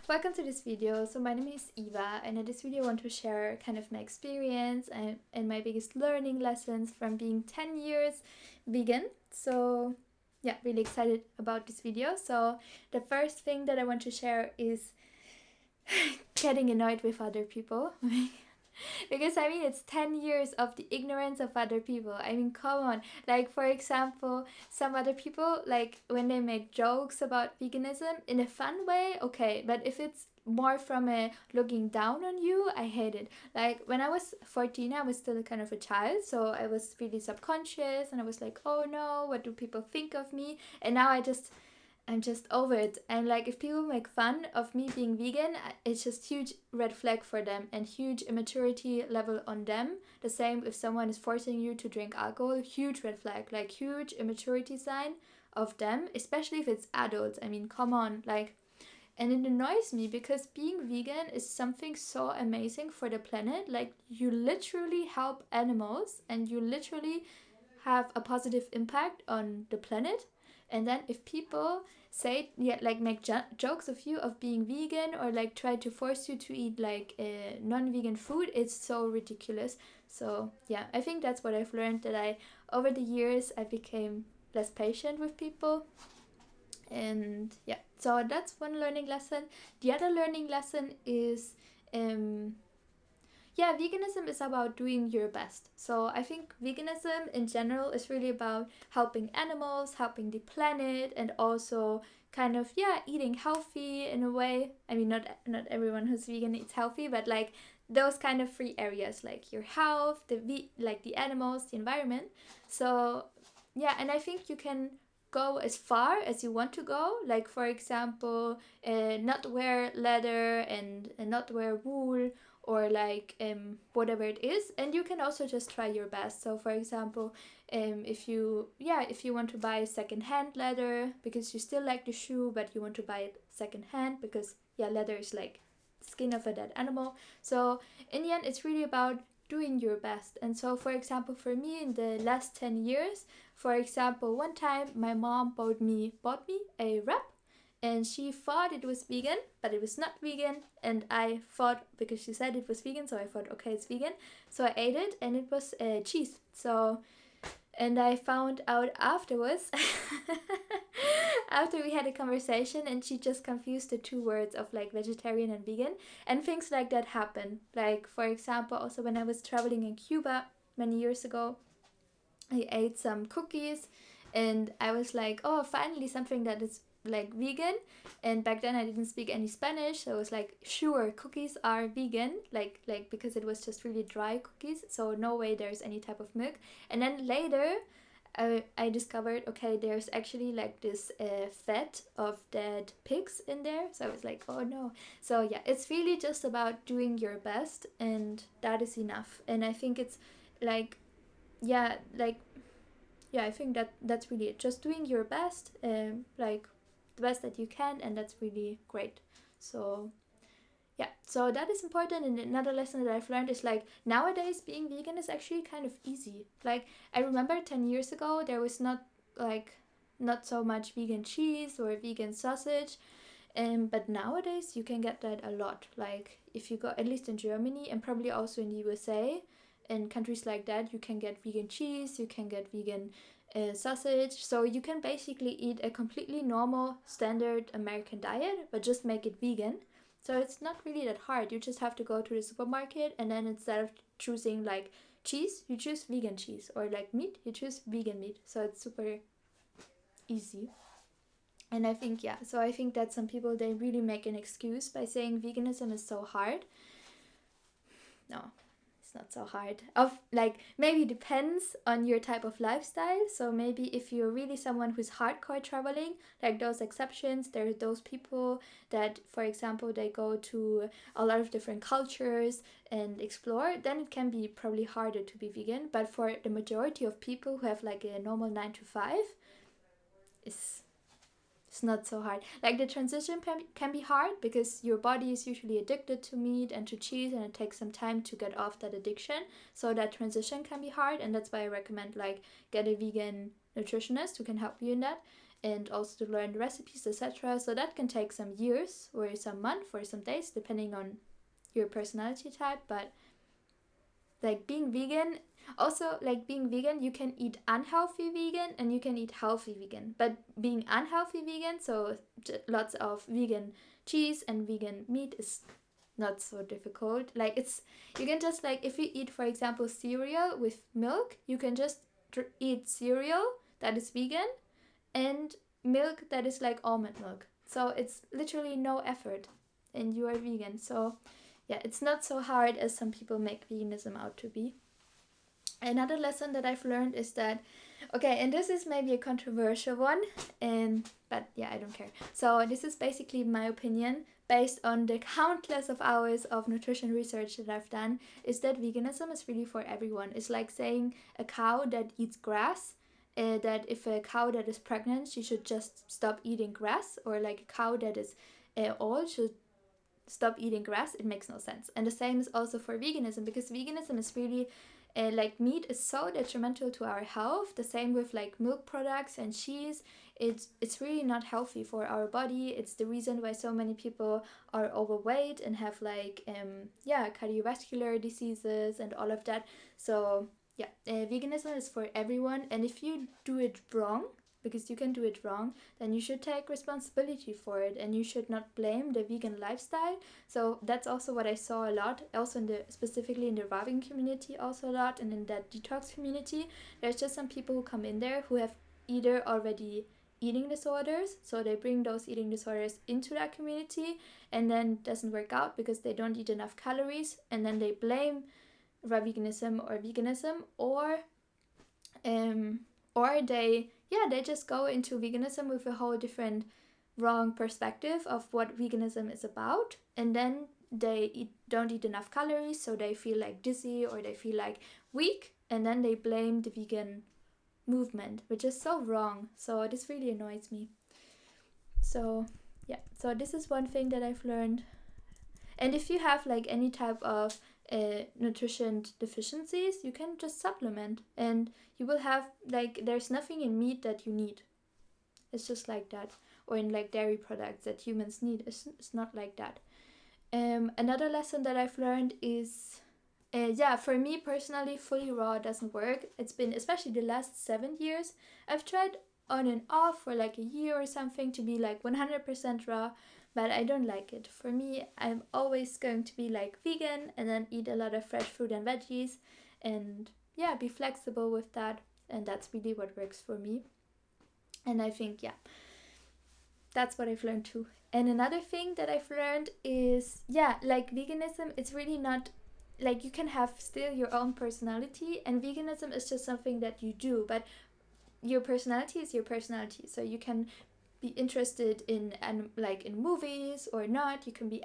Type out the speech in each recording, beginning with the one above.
Welcome to this video. So my name is Eva, and in this video I want to share kind of my experience and my biggest learning lessons from being 10 years vegan. So yeah, really excited about this video. So the first thing that I want to share is getting annoyed with other people. Because I mean, it's 10 years of the ignorance of other people. I mean, come on. Like, for example, some other people, like, when they make jokes about veganism in a fun way, okay. But if it's more from a looking down on you, I hate it. Like, when I was 14, I was still kind of a child, so I was really subconscious and I was like, oh no, what do people think of me? And now I'm just over it. And like, if people make fun of me being vegan, it's just huge red flag for them and huge immaturity level on them. The same if someone is forcing you to drink alcohol, huge red flag, like huge immaturity sign of them, especially if it's adults. I mean, come on, like. And it annoys me because being vegan is something so amazing for the planet. Like, you literally help animals and you literally have a positive impact on the planet. And then if people say, yeah, like make jokes of you of being vegan or like try to force you to eat like non-vegan food, it's so ridiculous. So yeah, I think that's what I've learned, that I over the years I became less patient with people. And yeah, so that's one learning lesson. The other learning lesson is um yeah, veganism is about doing your best. So I think veganism in general is really about helping animals, helping the planet, and also kind of eating healthy in a way. I mean, not everyone who's vegan eats healthy, but like those kind of free areas, like your health, like the animals, the environment. So yeah, and I think you can go as far as you want to go. Like, for example, not wear leather and not wear wool, or like whatever it is. And you can also just try your best. So for example, if you want to buy second-hand leather because you still like the shoe but you want to buy it second-hand because leather is like skin of a dead animal. So in the end, it's really about doing your best. And so for example, for me in the last 10 years, for example, one time my mom bought me a wrap, and she thought it was vegan, but it was not vegan. And I thought, because she said it was vegan, so I thought, okay, it's vegan. So I ate it, and it was cheese. So, and I found out afterwards, after we had a conversation, and she just confused the two words of like vegetarian and vegan, and things like that happen. Like, for example, also when I was traveling in Cuba many years ago, I ate some cookies and I was like, oh, finally something that is like vegan. And back then I didn't speak any Spanish, so I was like, sure, cookies are vegan, like because it was just really dry cookies, so no way there's any type of milk. And then later I discovered, okay, there's actually like this fat of dead pigs in there. So I was like, oh no. So yeah, it's really just about doing your best, and that is enough. And I think it's like, yeah, like, yeah, I think that's really it. Just doing your best, like the best that you can, and that's really great. So yeah, so that is important. And another lesson that I've learned is like, nowadays being vegan is actually kind of easy. Like, I remember 10 years ago there was not so much vegan cheese or vegan sausage. But nowadays you can get that a lot. Like, if you go, at least in Germany and probably also in the USA and countries like that, you can get vegan cheese, you can get vegan sausage. So you can basically eat a completely normal standard American diet, but just make it vegan. So it's not really that hard. You just have to go to the supermarket, and then instead of choosing like cheese, you choose vegan cheese, or like meat, you choose vegan meat. So it's super easy. And I think, yeah, so I think that some people, they really make an excuse by saying veganism is so hard. No, it's not so hard. Of like, maybe depends on your type of lifestyle. So maybe if you're really someone who's hardcore traveling, like those exceptions, there are those people that, for example, they go to a lot of different cultures and explore, then it can be probably harder to be vegan. But for the majority of people who have like a normal 9 to 5, it's not so hard. Like, the transition can be hard because your body is usually addicted to meat and to cheese, and it takes some time to get off that addiction. So that transition can be hard, and that's why I recommend like get a vegan nutritionist who can help you in that. and also to learn recipes, etc. So that can take some years or some months or some days depending on your personality type. But like being vegan, also like being vegan, you can eat unhealthy vegan and you can eat healthy vegan. But being unhealthy vegan, so lots of vegan cheese and vegan meat, is not so difficult. Like it's, you can just, like if you eat for example cereal with milk, you can just eat cereal that is vegan and milk that is like almond milk. So it's literally no effort and you are vegan. So yeah, it's not so hard as some people make veganism out to be. Another lesson that I've learned is that, okay, and this is maybe a controversial one, but yeah, I don't care. So this is basically my opinion based on the countless of hours of nutrition research that I've done, is that veganism is really for everyone. It's like saying a cow that eats grass, that if a cow that is pregnant, she should just stop eating grass, or like a cow that is old should stop eating grass. It makes no sense. And the same is also for veganism, because veganism is really like meat is so detrimental to our health. The same with like milk products and cheese. It's really not healthy for our body. It's the reason why so many people are overweight and have like cardiovascular diseases and all of that. So yeah, veganism is for everyone, and if you do it wrong, because you can do it wrong, then you should take responsibility for it and you should not blame the vegan lifestyle. So that's also what I saw a lot, also in the specifically in the vegan community, also a lot, and in that detox community. There's just some people who come in there who have either already eating disorders, so they bring those eating disorders into that community, and then doesn't work out because they don't eat enough calories, and then they blame veganism, or they just go into veganism with a whole different wrong perspective of what veganism is about, and then they don't eat enough calories, so they feel like dizzy or they feel like weak, and then they blame the vegan movement, which is so wrong. So this really annoys me. So yeah, so this is one thing that I've learned. And if you have like any type of nutrition deficiencies, you can just supplement, and you will have like, there's nothing in meat that you need. It's just like that. Or in like dairy products that humans need. It's not like that. Another lesson that I've learned is, for me personally, fully raw doesn't work. It's been, especially the last 7 years, I've tried on and off for like a year or something to be like 100% raw, but I don't like it. For me, I'm always going to be like vegan and then eat a lot of fresh fruit and veggies, and yeah, be flexible with that. And that's really what works for me. And I think, yeah, that's what I've learned too. And another thing that I've learned is, like veganism, it's really not, like you can have still your own personality, and veganism is just something that you do, but your personality is your personality. So you can be interested in like in movies or not. You can be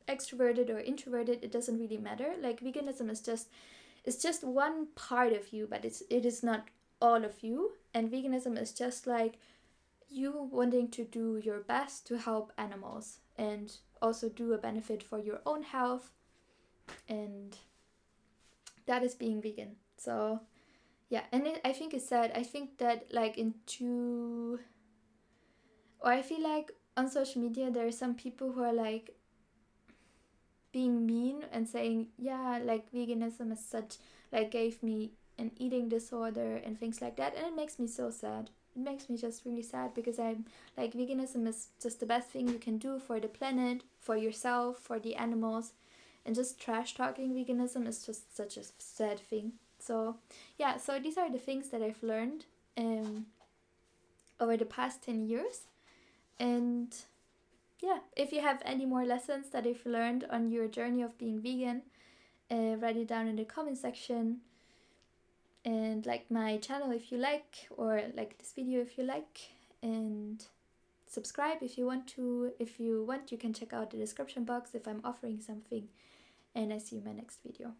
extroverted or introverted. It doesn't really matter. Like veganism is just one part of you, but it is not all of you. And veganism is just like you wanting to do your best to help animals and also do a benefit for your own health, and that is being vegan. So yeah, and I think it's sad. I think that like I feel like on social media there are some people who are like being mean and saying, yeah, like veganism is such, like gave me an eating disorder and things like that, and it makes me so sad. It makes me just really sad, because I'm like, veganism is just the best thing you can do for the planet, for yourself, for the animals, and just trash talking veganism is just such a sad thing. So yeah, so these are the things that I've learned over the past 10 years. And yeah, if you have any more lessons that you've learned on your journey of being vegan, write it down in the comment section. And like my channel if you like, or like this video if you like, and subscribe if you want to. If you want, you can check out the description box if I'm offering something. And I see you in my next video.